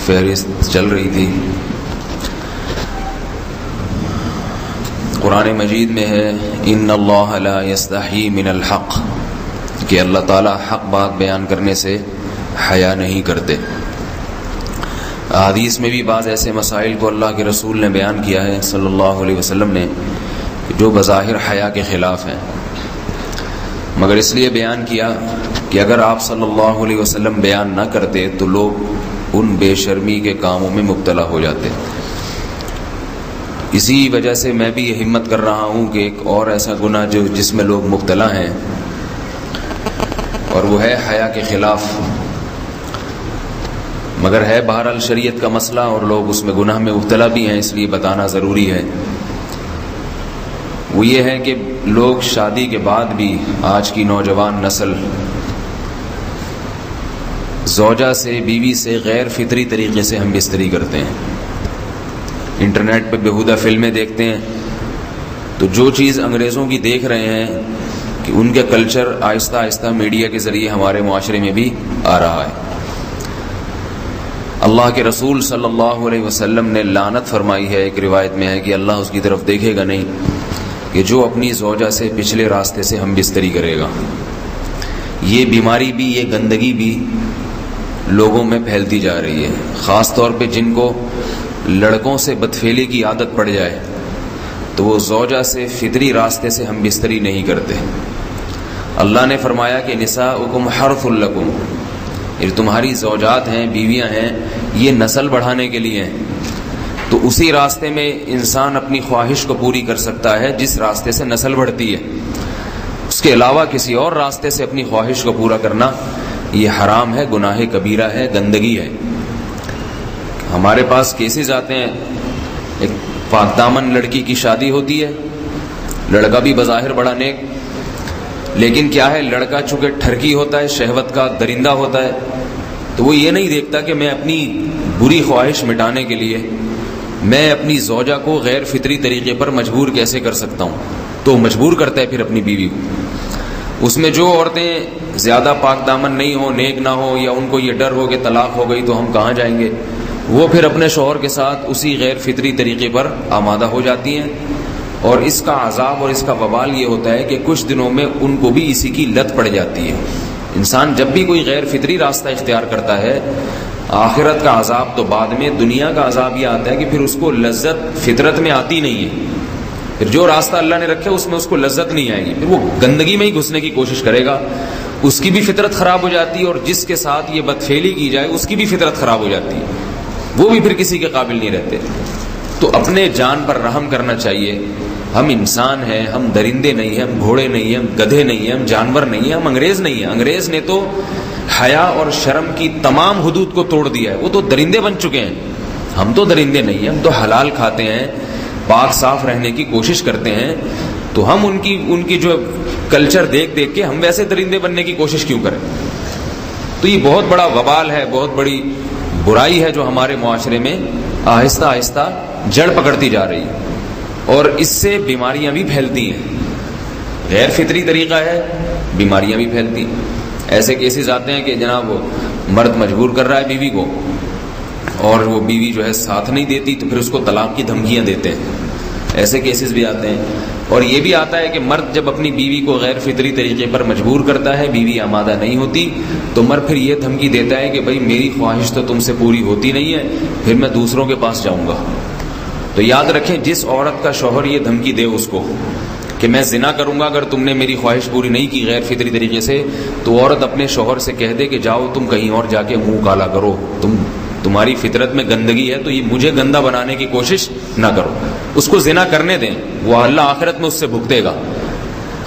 فہرست چل رہی تھی. قرآن مجید میں ہے ان اللہ لا یستحی من الحق، کہ اللہ تعالیٰ حق بات بیان کرنے سے حیا نہیں کرتے. حدیث میں بھی بعض ایسے مسائل کو اللہ کے رسول نے بیان کیا ہے صلی اللہ علیہ وسلم نے جو بظاہر حیا کے خلاف ہیں، مگر اس لیے بیان کیا کہ اگر آپ صلی اللہ علیہ وسلم بیان نہ کرتے تو لوگ ان بے شرمی کے کاموں میں مبتلا ہو جاتے. اسی وجہ سے میں بھی یہ ہمت کر رہا ہوں کہ ایک اور ایسا گناہ جس میں لوگ مبتلا ہیں، اور وہ ہے حیا کے خلاف، مگر ہے بہرحال شریعت کا مسئلہ اور لوگ اس میں گناہ میں مبتلا بھی ہیں، اس لیے بتانا ضروری ہے. وہ یہ ہے کہ لوگ شادی کے بعد بھی، آج کی نوجوان نسل زوجہ سے، بیوی سے غیر فطری طریقے سے ہم بستری کرتے ہیں. انٹرنیٹ پہ بیہودہ فلمیں دیکھتے ہیں تو جو چیز انگریزوں کی دیکھ رہے ہیں کہ ان کے کلچر آہستہ آہستہ میڈیا کے ذریعے ہمارے معاشرے میں بھی آ رہا ہے. اللہ کے رسول صلی اللہ علیہ وسلم نے لعنت فرمائی ہے، ایک روایت میں ہے کہ اللہ اس کی طرف دیکھے گا نہیں کہ جو اپنی زوجہ سے پچھلے راستے سے ہم بستری کرے گا. یہ بیماری بھی، یہ گندگی بھی لوگوں میں پھیلتی جا رہی ہے، خاص طور پہ جن کو لڑکوں سے بدفعلی کی عادت پڑ جائے تو وہ زوجہ سے فطری راستے سے ہم بستری نہیں کرتے. اللہ نے فرمایا کہ نساؤکم حرث لکم، یہ تمہاری زوجات ہیں، بیویاں ہیں، یہ نسل بڑھانے کے لیے ہیں. تو اسی راستے میں انسان اپنی خواہش کو پوری کر سکتا ہے جس راستے سے نسل بڑھتی ہے. اس کے علاوہ کسی اور راستے سے اپنی خواہش کو پورا کرنا یہ حرام ہے، گناہ کبیرہ ہے، گندگی ہے. ہمارے پاس کیسز آتے ہیں، ایک پاک دامن لڑکی کی شادی ہوتی ہے، لڑکا بھی بظاہر بڑا نیک، لیکن کیا ہے، لڑکا چونکہ ٹھرکی ہوتا ہے، شہوت کا درندہ ہوتا ہے، تو وہ یہ نہیں دیکھتا کہ میں اپنی بری خواہش مٹانے کے لیے میں اپنی زوجہ کو غیر فطری طریقے پر مجبور کیسے کر سکتا ہوں. تو مجبور کرتا ہے پھر اپنی بیوی کو. اس میں جو عورتیں زیادہ پاک دامن نہیں ہوں، نیک نہ ہوں، یا ان کو یہ ڈر ہو کہ طلاق ہو گئی تو ہم کہاں جائیں گے، وہ پھر اپنے شوہر کے ساتھ اسی غیر فطری طریقے پر آمادہ ہو جاتی ہیں. اور اس کا عذاب اور اس کا وبال یہ ہوتا ہے کہ کچھ دنوں میں ان کو بھی اسی کی لت پڑ جاتی ہے. انسان جب بھی کوئی غیر فطری راستہ اختیار کرتا ہے، آخرت کا عذاب تو بعد میں، دنیا کا عذاب یہ آتا ہے کہ پھر اس کو لذت فطرت میں آتی نہیں ہے. پھر جو راستہ اللہ نے رکھے اس میں اس کو لذت نہیں آئے گی، پھر وہ گندگی میں ہی گھسنے کی کوشش کرے گا. اس کی بھی فطرت خراب ہو جاتی ہے، اور جس کے ساتھ یہ بدفعلی کی جائے اس کی بھی فطرت خراب ہو جاتی ہے، وہ بھی پھر کسی کے قابل نہیں رہتے. تو اپنے جان پر رحم کرنا چاہیے. ہم انسان ہیں، ہم درندے نہیں ہیں، ہم گھوڑے نہیں ہیں، ہم گدھے نہیں ہیں، ہم جانور نہیں ہیں، ہم انگریز نہیں ہیں. انگریز نے تو حیا اور شرم کی تمام حدود کو توڑ دیا ہے، وہ تو درندے بن چکے ہیں. ہم تو درندے نہیں ہیں، ہم تو حلال کھاتے ہیں، پاک صاف رہنے کی کوشش کرتے ہیں. تو ہم ان کی جو کلچر دیکھ کے ہم ویسے درندے بننے کی کوشش کیوں کریں. تو یہ بہت بڑا وبال ہے، بہت بڑی برائی ہے جو ہمارے معاشرے میں آہستہ آہستہ جڑ پکڑتی جا رہی ہے، اور اس سے بیماریاں بھی پھیلتی ہیں. غیر فطری طریقہ ہے، بیماریاں بھی پھیلتی ہیں. ایسے کیسز آتے ہیں کہ جناب وہ مرد مجبور کر رہا ہے بیوی کو، اور وہ بیوی جو ہے ساتھ نہیں دیتی تو پھر اس کو طلاق کی دھمکیاں دیتے ہیں. ایسے کیسز بھی آتے ہیں. اور یہ بھی آتا ہے کہ مرد جب اپنی بیوی کو غیر فطری طریقے پر مجبور کرتا ہے، بیوی آمادہ نہیں ہوتی، تو مرد پھر یہ دھمکی دیتا ہے کہ بھائی میری خواہش تو تم سے پوری ہوتی نہیں ہے، پھر میں دوسروں کے پاس جاؤں گا. تو یاد رکھیں، جس عورت کا شوہر یہ دھمکی دے اس کو کہ میں زنا کروں گا اگر تم نے میری خواہش پوری نہیں کی غیر فطری طریقے سے، تو عورت اپنے شوہر سے کہہ دے کہ جاؤ تم کہیں اور جا کے منہ کالا کرو، تمہاری فطرت میں گندگی ہے تو یہ مجھے گندا بنانے کی کوشش نہ کرو. اس کو زنا کرنے دیں، وہ اللہ آخرت میں اس سے بھگتے گا.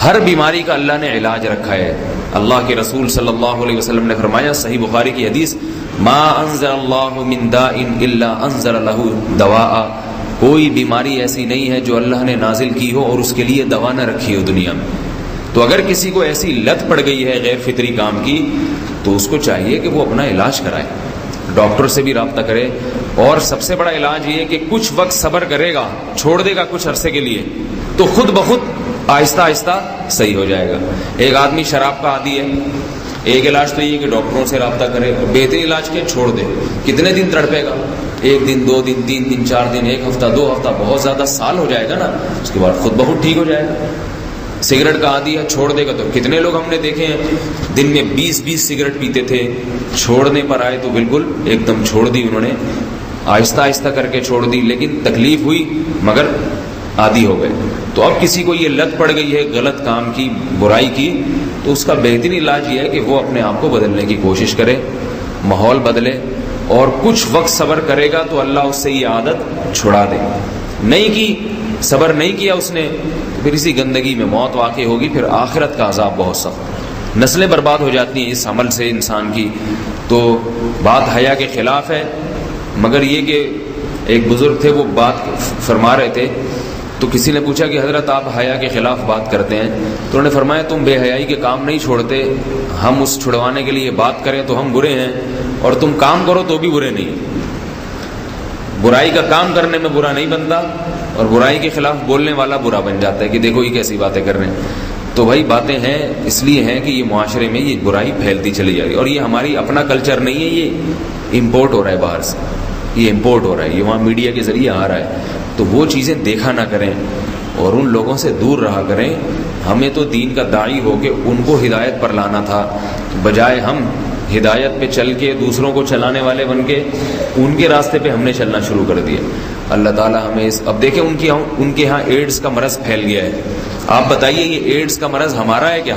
ہر بیماری کا اللہ نے علاج رکھا ہے. اللہ کے رسول صلی اللہ علیہ وسلم نے فرمایا، صحیح بخاری کی حدیث، ما انزل اللہ من داء الا انزل له دواء، کوئی بیماری ایسی نہیں ہے جو اللہ نے نازل کی ہو اور اس کے لیے دوا نہ رکھی ہو دنیا میں. تو اگر کسی کو ایسی لت پڑ گئی ہے غیر فطری کام کی تو اس کو چاہیے کہ وہ اپنا علاج کرائے، ڈاکٹر سے بھی رابطہ کرے. اور سب سے بڑا علاج یہ ہے کہ کچھ وقت صبر کرے گا، چھوڑ دے گا کچھ عرصے کے لیے، تو خود بخود آہستہ آہستہ صحیح ہو جائے گا. ایک آدمی شراب کا عادی ہے، ایک علاج تو یہ کہ ڈاکٹروں سے رابطہ کرے، اور بہترین علاج کیا، چھوڑ دے۔ کتنے دن تڑپے گا؟ 1 دن 2 دن 3 دن 4 دن 1 ہفتہ 2 ہفتہ، بہت زیادہ سال ہو جائے گا نا، اس کے بعد خود بخود ٹھیک ہو جائے گا۔ سگریٹ کا عادی ہے، چھوڑ دے گا تو کتنے لوگ ہم نے دیکھے ہیں دن میں 20 سگریٹ پیتے تھے، چھوڑنے پر آئے تو بالکل ایک دم چھوڑ دی انہوں نے، آہستہ آہستہ کر کے چھوڑ دی، لیکن تکلیف ہوئی مگر عادی ہو گئے۔ تو اب کسی کو یہ لت پڑ گئی ہے غلط کام کی، برائی کی، تو اس کا بہترین علاج یہ ہے کہ وہ اپنے آپ کو بدلنے کی کوشش کرے، ماحول بدلے، اور کچھ وقت صبر کرے گا تو اللہ اس سے یہ عادت چھڑا دے۔ نہیں کی، صبر نہیں کیا اس نے، پھر اسی گندگی میں موت واقع ہوگی، پھر آخرت کا عذاب بہت سخت، نسلیں برباد ہو جاتی ہیں اس عمل سے انسان کی۔ تو بات حیا کے خلاف ہے، مگر یہ کہ ایک بزرگ تھے وہ بات فرما رہے تھے، تو کسی نے پوچھا کہ حضرت آپ حیا کے خلاف بات کرتے ہیں، تو انہوں نے فرمایا تم بے حیائی کے کام نہیں چھوڑتے، ہم اس چھڑوانے کے لیے بات کریں تو ہم برے ہیں، اور تم کام کرو تو بھی برے نہیں۔ برائی کا کام کرنے میں برا نہیں بنتا، اور برائی کے خلاف بولنے والا برا بن جاتا ہے کہ دیکھو یہ کیسی باتیں کر رہے ہیں۔ تو بھائی باتیں ہیں اس لیے ہیں کہ یہ معاشرے میں یہ برائی پھیلتی چلی جا رہی ہے، اور یہ ہماری اپنا کلچر نہیں ہے، یہ امپورٹ ہو رہا ہے باہر سے، یہ امپورٹ ہو رہا ہے، یہ وہاں میڈیا کے ذریعے آ رہا ہے۔ تو وہ چیزیں دیکھا نہ کریں اور ان لوگوں سے دور رہا کریں۔ ہمیں تو دین کا داعی ہو کے ان کو ہدایت پر لانا تھا، بجائے ہم ہدایت پہ چل کے دوسروں کو چلانے والے بن کے ان کے راستے پہ ہم نے چلنا شروع کر دیا۔ اللہ تعالیٰ ہمیں اب دیکھیں ان کے ہاں ایڈز کا مرض پھیل گیا ہے۔ آپ بتائیے یہ ایڈز کا مرض ہمارا ہے کیا؟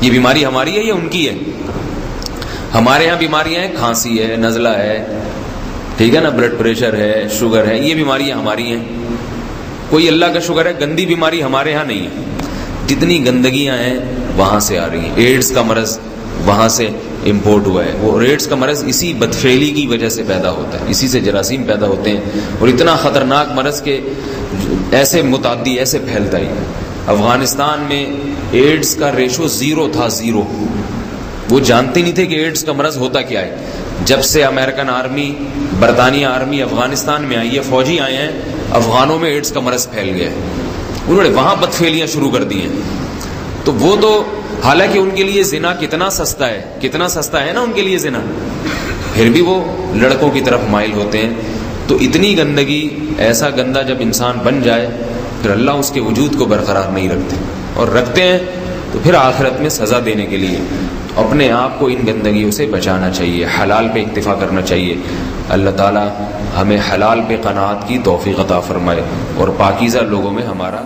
یہ بیماری ہماری ہے یا ان کی ہے؟ ہمارے ہاں بیماریاں ہیں، کھانسی ہے، نزلہ ہے، ٹھیک ہے نا، بلڈ پریشر ہے، شوگر ہے، یہ بیماریاں ہماری ہیں۔ کوئی اللہ کا شکر ہے گندی بیماری ہمارے ہاں نہیں ہے۔ جتنی گندگیاں ہیں وہاں سے آ رہی ہیں، ایڈز کا مرض وہاں سے امپورٹ ہوا ہے۔ وہ ایڈز کا مرض اسی بدفعلی کی وجہ سے پیدا ہوتا ہے، اسی سے جراثیم پیدا ہوتے ہیں، اور اتنا خطرناک مرض کہ ایسے متعدی ایسے پھیلتا ہی۔ افغانستان میں ایڈز کا ریشو 0 تھا، 0۔ وہ جانتے نہیں تھے کہ ایڈز کا مرض ہوتا کیا ہے۔ جب سے امریکن آرمی، برطانیہ آرمی افغانستان میں آئی ہے، فوجی آئے ہیں، افغانوں میں ایڈز کا مرض پھیل گیا ہے، انہوں نے وہاں بدفعلیاں شروع کر دی ہیں۔ تو وہ تو حالانکہ ان کے لیے زنا کتنا سستا ہے، کتنا سستا ہے نا ان کے لیے زنا، پھر بھی وہ لڑکوں کی طرف مائل ہوتے ہیں۔ تو اتنی گندگی، ایسا گندا جب انسان بن جائے پھر اللہ اس کے وجود کو برقرار نہیں رکھتے، اور رکھتے ہیں تو پھر آخرت میں سزا دینے کے لیے اپنے آپ کو ان گندگیوں سے بچانا چاہیے، حلال پہ اکتفا کرنا چاہیے۔ اللہ تعالی ہمیں حلال پہ قناعت کی توفیق عطا فرمائے اور پاکیزہ لوگوں میں ہمارا